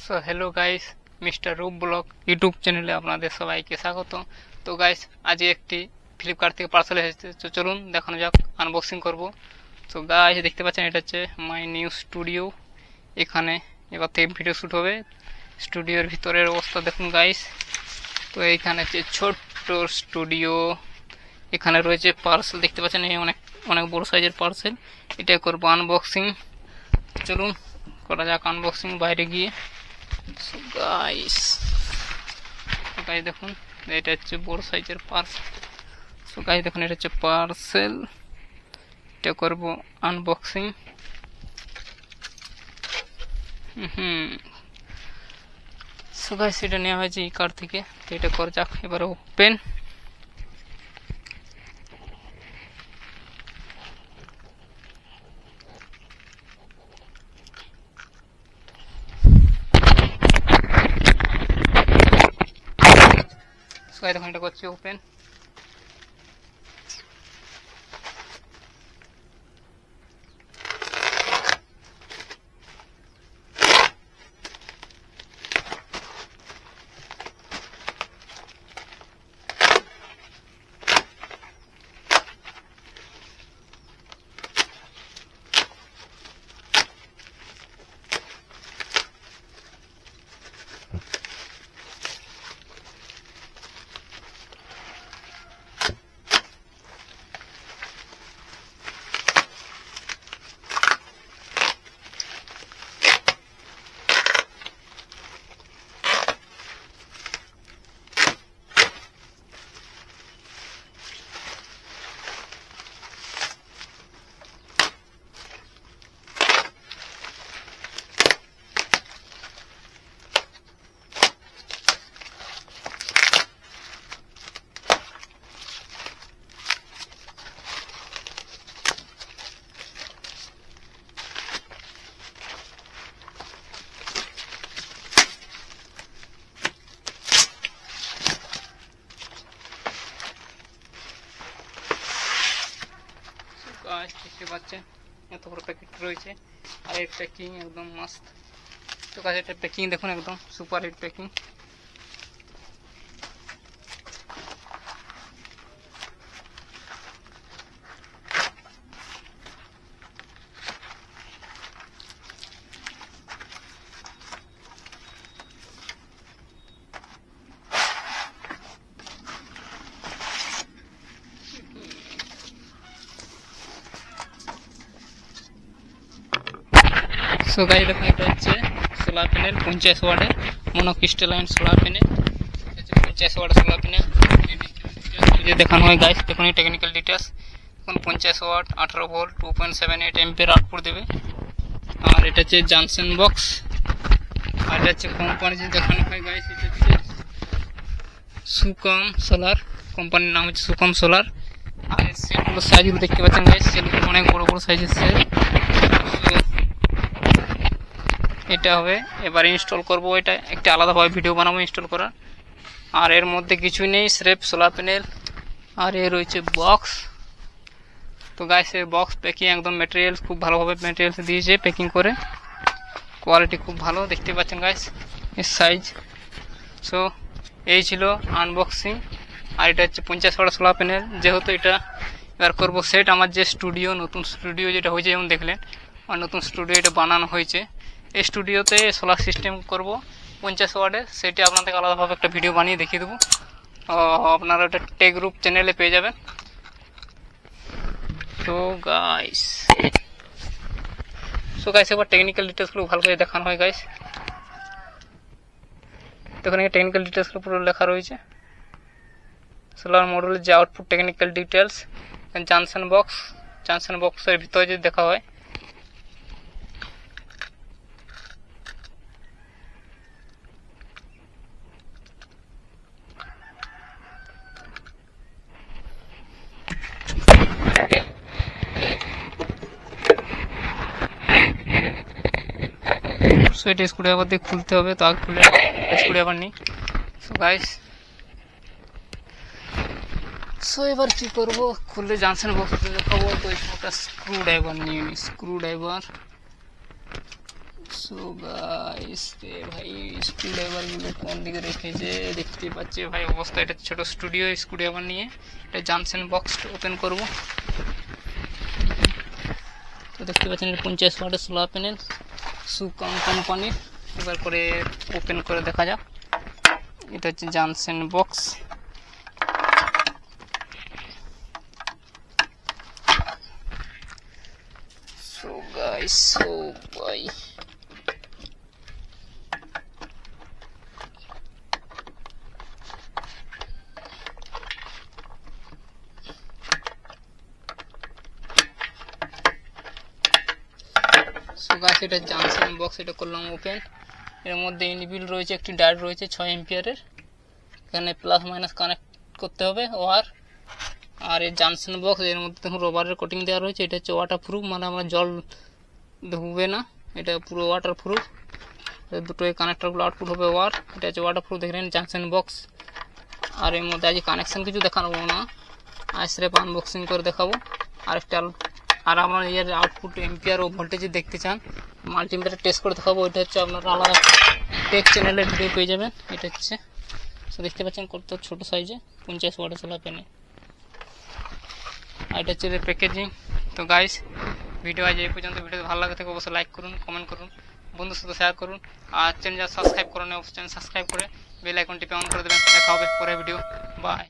So hello guys, mister রূপ blog YouTube চ্যানেলে আপনাদের সবাইকে স্বাগত। তো গাইস, আজ একটি ফ্লিপকার্ট থেকে পার্সেল এসেছে, তো চলুন দেখানো যাক, আনবক্সিং করব। তো গাইস দেখতে পাচ্ছেন, এটা হচ্ছে মাই নিউ স্টুডিও। এখানে এবার থেকে ভিডিও শ্যুট হবে। স্টুডিওর ভিতরের অবস্থা দেখুন গাইস। তো এইখানে হচ্ছে ছোট্ট স্টুডিও, এখানে রয়েছে পার্সেল দেখতে পাচ্ছেন, এই অনেক অনেক বড় সাইজের পার্সেল। এটা করবো আনবক্সিং, চলুন করা যাক আনবক্সিং বাইরে গিয়ে। সো গাইস দেখুন, এটা হচ্ছে বড় সাইজের পার্সেল। সো গাইস দেখুন, এটা হচ্ছে পার্সেল, এটা করব আনবক্সিং। সো গাইস এটা নেওয়া হয়েছে ই কার্ড থেকে, তো এটা করা যাক এবার ওপেন। দেখুন এটা করছি ওপেন। দেখতে পাচ্ছেন এত বড় প্যাকেট রয়েছে, আর এর প্যাকিং একদম মস্ত। তো কাছে এটা প্যাকিং দেখুন, একদম super hit packing. So guys দেখুন, এটা হচ্ছে সোলার প্যানেল 50 ওয়াটের মনোক্রিস্টালাইন সোলার প্যানেল। 50 ওয়াটের সোলার প্যানেল যে দেখানো হয় গাইস, দেখুন এই টেকনিক্যাল ডিটেলস। এখন 50 ওয়াট 18 ভোল্ট 2.78 এম্পিয়ার আউটপুট দেবে। আর এটা হচ্ছে জনসন বক্স, আর এটা হচ্ছে কোম্পানি যে দেখানো হয় গাইস, এটা হচ্ছে সুকম সোলার, কোম্পানির নাম হচ্ছে সুকম সোলার। আর সেলগুলো সাইজগুলো দেখতে পাচ্ছেন গাইস, সেলগুলো অনেক বড় বড় সাইজের সেল। এটা হবে এবার ইনস্টল করব, এটা একটা আলাদাভাবে ভিডিও বানাবো ইনস্টল করার। আর এর মধ্যে কিছুই নেই, স্রেফ সোলার প্যানেল। আর এর রয়েছে বক্স। তো গাইস এই বক্স প্যাকিং একদম ম্যাটেরিয়ালস খুব ভালোভাবে ম্যাটেরিয়ালস দিয়েছে প্যাকিং করে, কোয়ালিটি খুব ভালো দেখতে পাচ্ছেন গাইস এর সাইজ। সো এই ছিল আনবক্সিং। আর এটা হচ্ছে 50 ওয়াট সোলার প্যানেল। যেহেতু এটা এবার করবো সেট, আমার যে স্টুডিও নতুন স্টুডিও যেটা হয়েছে যেমন দেখলেন, আর নতুন স্টুডিও এটা বানানো হয়েছে, এই স্টুডিওতে সোলার সিস্টেম করব 50 ওয়াটের। সেটি আপনাদেরকে আলাদাভাবে একটা ভিডিও বানিয়ে দেখিয়ে দেবো, আপনারা ওটা টেক গ্রুপ চ্যানেলে পেয়ে যাবেন। তো গাইস এবার টেকনিক্যাল ডিটেলসগুলো ভালো করে দেখানো হয় গাইস। দেখুন এই টেকনিক্যাল ডিটেলসগুলো পুরো লেখা রয়েছে। সোলার মডেলের যে আউটপুট টেকনিক্যাল ডিটেলস, জনসন বক্সের ভিতরে যদি দেখা হয়, সো এটা স্ক্রুড্রাইভার দিয়ে খুলতে হবে। তো আগে খুলে স্ক্রুড্রাইভার নিই। সো গাইস সো এবার কি করব, খুলে জনসন বক্স দেখাবো। তো একটা স্ক্রুড্রাইভার নিয়ে নিই, সো গাইস ভাই স্ক্রুড্রাইভার গুলো কোন দিকে রেখেছে দেখতে পাচ্ছি ভাই অবস্থা। এটা ছোট স্টুডিও স্ক্রুড্রাইভার নিয়ে এটা জানসেন বক্স ওপেন করব। তো দেখতে পাচ্ছেন এটা 50 ওয়াটের সোলার প্যানেল সুকাম কোম্পানির। এবার করে ওপেন করে দেখা যাক। এটা হচ্ছে Jansen box. So guys so ভাই সো গাইস এটা জানসেন বক্স, এটা করলাম ওপেন। এর মধ্যে ইনবিল্ট রয়েছে একটি ডায়োড রয়েছে 6 এম্পিয়ারের। এখানে প্লাস মাইনাস কানেক্ট করতে হবে ওয়ার। আর এই জানসেন বক্স এর মধ্যে দেখুন রবারের কোটিং দেওয়া রয়েছে। এটা হচ্ছে ওয়াটার প্রুফ, মানে আমরা জল ধুবে না, এটা পুরো ওয়াটার প্রুফ। দুটো এই কানেক্টরগুলো আউটপুট হবে ওয়ার। এটা হচ্ছে ওয়াটার প্রুফ দেখলেন জানসেন বক্স। আর এর মধ্যে আজ কানেকশন কিছু দেখানো না, আইসরেপ আনবক্সিং করে দেখাবো। আর আমরা এর আউটপুট এম্পিয়ার ও ভোল্টেজ দেখতে চান মাল্টিমিটার টেস্ট করে দেখাবো। এটা হচ্ছে আপনারা আলাদা টেক চ্যানেলের ভিডিও পেয়ে যাবেন। এটা হচ্ছে দেখতে পাচ্ছেন কত ছোট সাইজে 50 ওয়াটের সোলার প্যানেল। আর এটা হচ্ছে প্যাকেজিং। তো গাইস ভিডিও আজ এই পর্যন্ত। ভিডিও ভালো লাগে থাকে অবশ্যই লাইক করুন, কমেন্ট করুন, বন্ধুর সাথে শেয়ার করুন। আর চ্যানেল সাবস্ক্রাইব করুন, অবশ্যই চ্যানেল সাবস্ক্রাইব করে বেল আইকনটি অন করে দেবেন। দেখা হবে পরের ভিডিও। বাই।